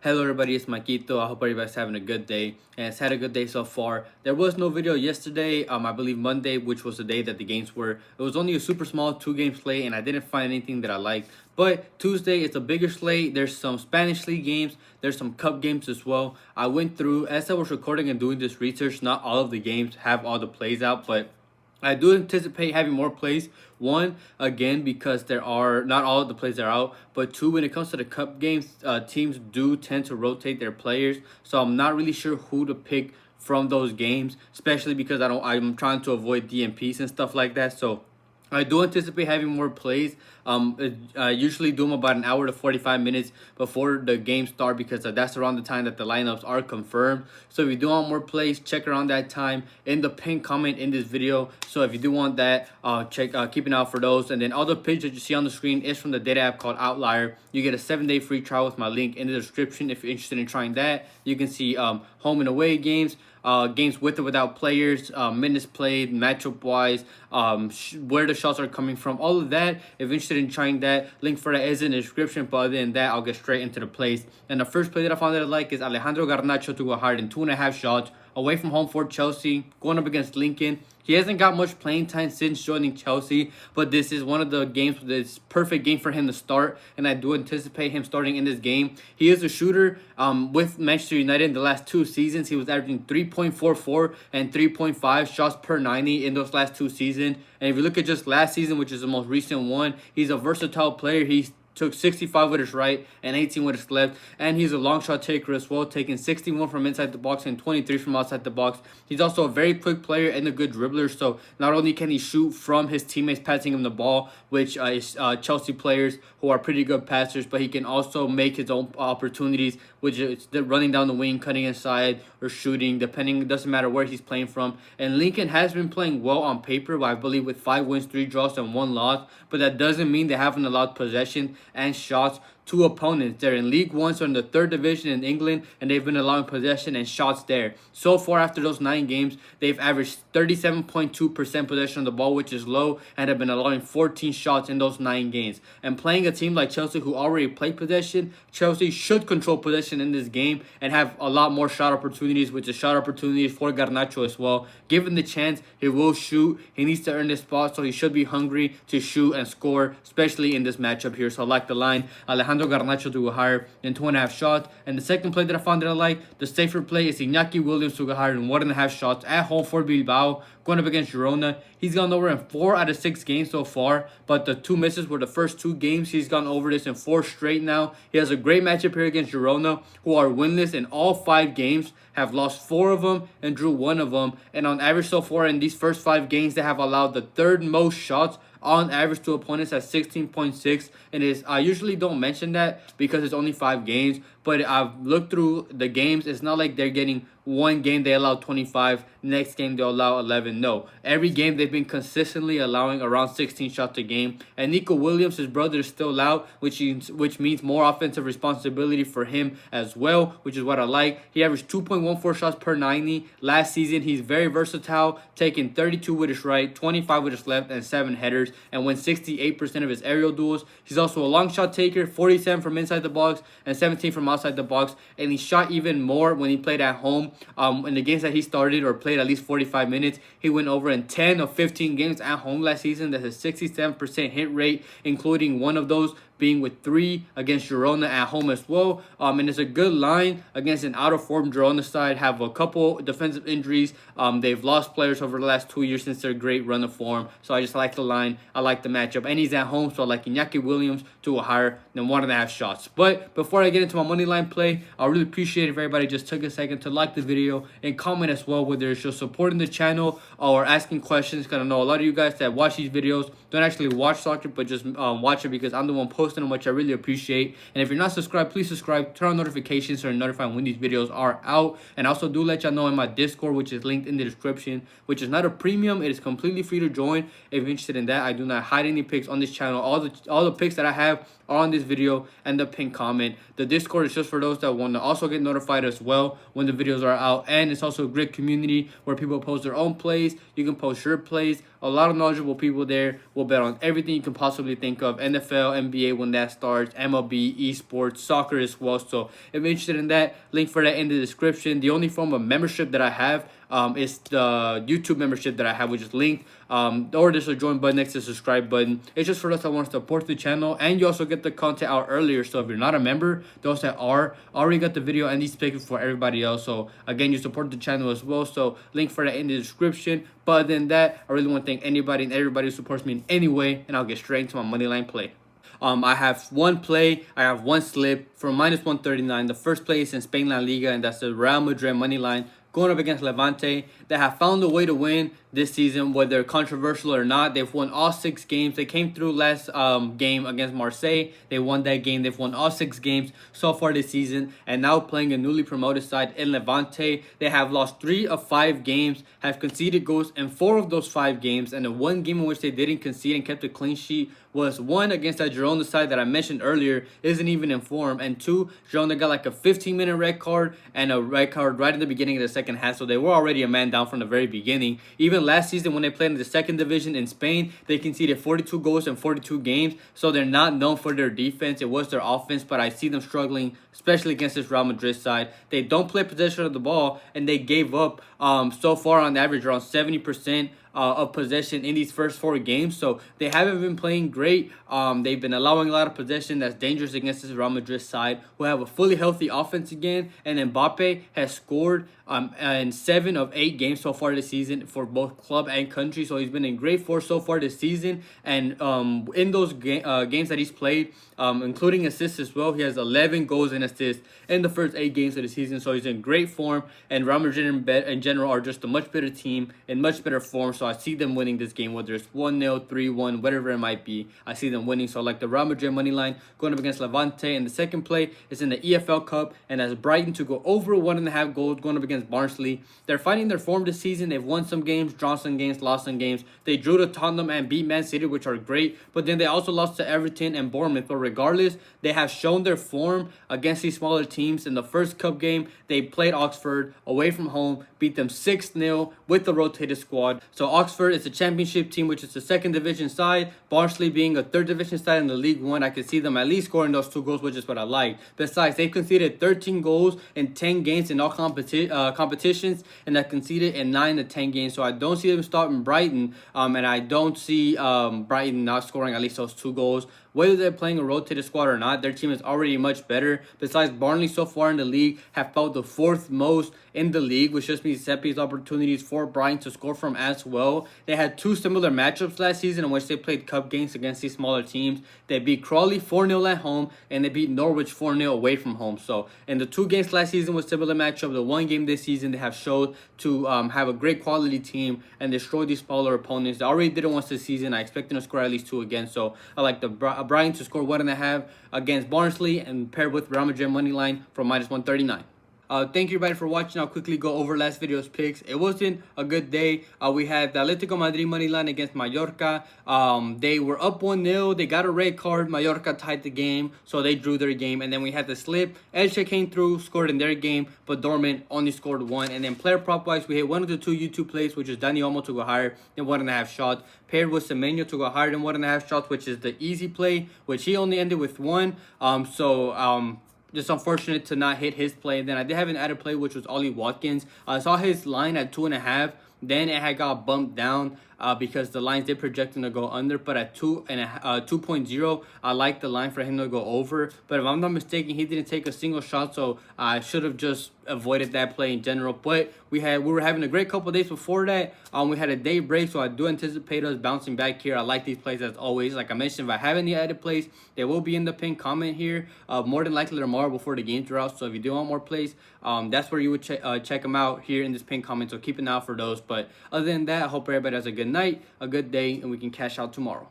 Hello everybody, it's Maquito. I hope everybody's having a good day and it's had a good day so far. There was no video yesterday, I believe Monday, which was the day that the games were. It was only a super small 2-game slate and I didn't find anything that I liked. But Tuesday, it's a bigger slate. There's some Spanish League games. There's some Cup games as well. I went through, as I was recording and doing this research, not all of the games have all the plays out, but I do anticipate having more plays. One, again, because there are not all of the plays are out, but two, when it comes to the cup games, teams do tend to rotate their players. So I'm not really sure who to pick from those games, especially because I'm trying to avoid DMPs and stuff like that. So I do anticipate having more plays. I usually do them about an hour to 45 minutes before the game start because that's around the time that the lineups are confirmed. So if you do want more plays, check around that time in the pinned comment in this video. So if you do want that, keep an eye out for those. And then all the pictures that you see on the screen is from the data app called Outlier. You get a 7-day free trial with my link in the description if you're interested in trying that. You can see home and away games. Games with or without players, minutes played, matchup wise, where the shots are coming from, all of that. If you're interested in trying that, link for that is in the description. But other than that, I'll get straight into the plays. And the first play that I found that I like is Alejandro Garnacho to go hard in 2.5 shots away from home for Chelsea, going up against Lincoln. He hasn't got much playing time since joining Chelsea, but this is one of the games that's perfect game for him to start, and I do anticipate him starting in this game. He is a shooter. With Manchester United in the last 2 seasons, he was averaging 3.44 and 3.5 shots per 90 in those last 2 seasons. And if you look at just last season, which is the most recent one, he's a versatile player. He's took 65 with his right and 18 with his left, and he's a long shot taker as well, taking 61 from inside the box and 23 from outside the box. He's also a very quick player and a good dribbler, so not only can he shoot from his teammates passing him the ball, which is Chelsea players who are pretty good passers, but he can also make his own opportunities, which is running down the wing, cutting inside, or shooting, depending. It doesn't matter where he's playing from. And Lincoln has been playing well on paper, I believe, with 5 wins, 3 draws, and 1 loss, but that doesn't mean they haven't allowed possession and shots to opponents. They're in League One, so in the 3rd division in England, and they've been allowing possession and shots there. So far, after those 9 games, they've averaged 37.2% possession of the ball, which is low, and have been allowing 14 shots in those 9 games. And playing a team like Chelsea, who already played possession, Chelsea should control possession in this game and have a lot more shot opportunities, which is shot opportunities for Garnacho as well. Given the chance, he will shoot. He needs to earn this spot, so he should be hungry to shoot and score, especially in this matchup here. So I like the line. Alejandro Garnacho to go higher than 2.5 shots. And the second play that I found that I like, the safer play, is Iñaki Williams to go higher than 1.5 shots at home for Bilbao, going up against Girona. He's gone over in 4 out of 6 games so far, but the 2 misses were the first 2 games. He's gone over this in 4 straight now. He has a great matchup here against Girona, who are winless in all 5 games, have lost 4 of them and drew 1 of them. And on average so far in these first 5 games, they have allowed the 3rd most shots on average to opponents at 16.6. And I usually don't mention that because it's only 5 games, but I've looked through the games. It's not like they're getting one game they allow 25, next game they'll allow 11. No, every game they've been consistently allowing around 16 shots a game. And Nico Williams, his brother, is still out, which means more offensive responsibility for him as well, which is what I like. He averaged 2.14 shots per 90 last season. He's very versatile, taking 32 with his right, 25 with his left, and 7 headers, and wins 68% of his aerial duels. He's also a long shot taker, 47 from inside the box and 17 from outside the box, and he shot even more when he played at home. In the games that he started or played at least 45 minutes, he went over in 10 of 15 games at home last season. That's a 67% hit rate, including 1 of those being with 3 against Girona at home as well. And it's a good line against an out-of-form Girona side. Have a couple defensive injuries. They've lost players over the last 2 years since their great run of form. So I just like the line. I like the matchup. And he's at home, so I like Iñaki Williams to a higher than 1.5 shots. But before I get into my money line play, I really appreciate if everybody just took a second to like the video and comment as well, whether it's just supporting the channel or asking questions. Because I know a lot of you guys that watch these videos don't actually watch soccer, but just watch it because I'm the one posting them, which I really appreciate. And if you're not subscribed, please subscribe, turn on notifications so you're notified when these videos are out. And I also do let y'all know in my Discord, which is linked in the description, which is not a premium. It is completely free to join if you're interested in that. I do not hide any picks on this channel. All the picks that I have are on this video and the pinned comment. The Discord is just for those that want to also get notified as well when the videos are out, and it's also a great community where people post their own plays. You can post your plays. A lot of knowledgeable people there will bet on everything you can possibly think of: NFL, NBA when that starts, MLB, esports, soccer as well. So if you're interested in that, link for that in the description. The only form of membership that I have is the YouTube membership that I have, which is linked. Or there's a join button next to the subscribe button. It's just for those that want to support the channel, and you also get the content out earlier. So if you're not a member, those that are already got the video and these picks for everybody else. So again, you support the channel as well. So link for that in the description. But other than that, I really want to thank anybody and everybody who supports me in any way, and I'll get straight into my Moneyline play. I have one play, I have one slip for -139. The first play is in Spain La Liga, and that's the Real Madrid money line going up against Levante. They have found a way to win this season, whether controversial or not. They've won all 6 games. They came through last game against Marseille. They won that game. They've won all 6 games so far this season, and now playing a newly promoted side in Levante. They have lost 3 of 5 games, have conceded goals in 4 of those 5 games, and the one game in which they didn't concede and kept a clean sheet was one against that Girona side that I mentioned earlier isn't even in form, and 2, Girona got like a 15-minute red card and a red card right in the beginning of the second half, so they were already a man down from the very beginning. Even last season when they played in the second division in Spain, they conceded 42 goals in 42 games, so they're not known for their defense. It was their offense, but I see them struggling, especially against this Real Madrid side. They don't play possession of the ball, and they gave up so far on average around 70% of possession in these first 4 games. So they haven't been playing great. They've been allowing a lot of possession that's dangerous against this Real Madrid side, who have a fully healthy offense again. And Mbappe has scored in 7 of 8 games so far this season for both club and country. So he's been in great form so far this season. And in those games that he's played, including assists as well, he has 11 goals and assists in the first 8 games of the season. So he's in great form. And Real Madrid in general are just a much better team in much better form. So I see them winning this game, whether it's 1-0, 3-1, whatever it might be. I see them winning. So I like the Real Madrid money line going up against Levante. And the second play is in the EFL Cup, and that's Brighton to go over 1.5 goals going up against Barnsley. They're finding their form this season. They've won some games, drawn some games, lost some games. They drew to Tottenham and beat Man City, which are great. But then they also lost to Everton and Bournemouth. But regardless, they have shown their form against these smaller teams. In the first cup game, they played Oxford away from home, beat them 6-0 with the rotated squad. So Oxford is a championship team, which is the second division side. Barnsley being a third division side in the League One, I could see them at least scoring those 2 goals, which is what I like. Besides, they've conceded 13 goals in 10 games in all competitions, and have conceded in 9 to 10 games. So I don't see them stopping Brighton, and I don't see Brighton not scoring at least those 2 goals. Whether they're playing a rotated squad or not, their team is already much better. Besides, Barnsley so far in the league have felt the 4th most in the league, which just means set piece opportunities for Brighton to score from as well. They had 2 similar matchups last season in which they played cup games against these smaller teams. They beat Crawley 4-0 at home, and they beat Norwich 4-0 away from home. So in the 2 games last season with similar matchup, the 1 game this season, they have showed to have a great quality team and destroy these smaller opponents. They already did it once this season. I expect them to score at least 2 again. So I like the Brighton to score 1.5 against Barnsley, and paired with Real Madrid money line from -139. Thank you everybody for watching. I'll quickly go over last video's picks. It wasn't a good day. We had the Atletico Madrid money line against Mallorca. They were up 1-0. They got a red card. Mallorca tied the game, so they drew their game. And then we had the slip. Elche came through, scored in their game, but Dortmund only scored 1. And then player prop wise, we hit 1 of the 2 YouTube plays, which is Dani Olmo to go higher than 1.5 shots, paired with Semenyo to go higher than 1.5 shots, which is the easy play, which he only ended with 1. Just unfortunate to not hit his play. Then I did have an added play, which was Ollie Watkins. I saw his line at 2.5. Then it had got bumped down because the lines did project him to go under. But at 2.0, I like the line for him to go over. But if I'm not mistaken, he didn't take a single shot, so I should have just avoided that play in general. But we were having a great couple days before that. We had a day break, so I do anticipate us bouncing back here. I like these plays as always. Like I mentioned, if I have any added plays, they will be in the pinned comment here. More than likely tomorrow before the games are out. So if you do want more plays, that's where you would check them out here in this pinned comment. So keep an eye out for those. But other than that, I hope everybody has a good night, a good day, and we can cash out tomorrow.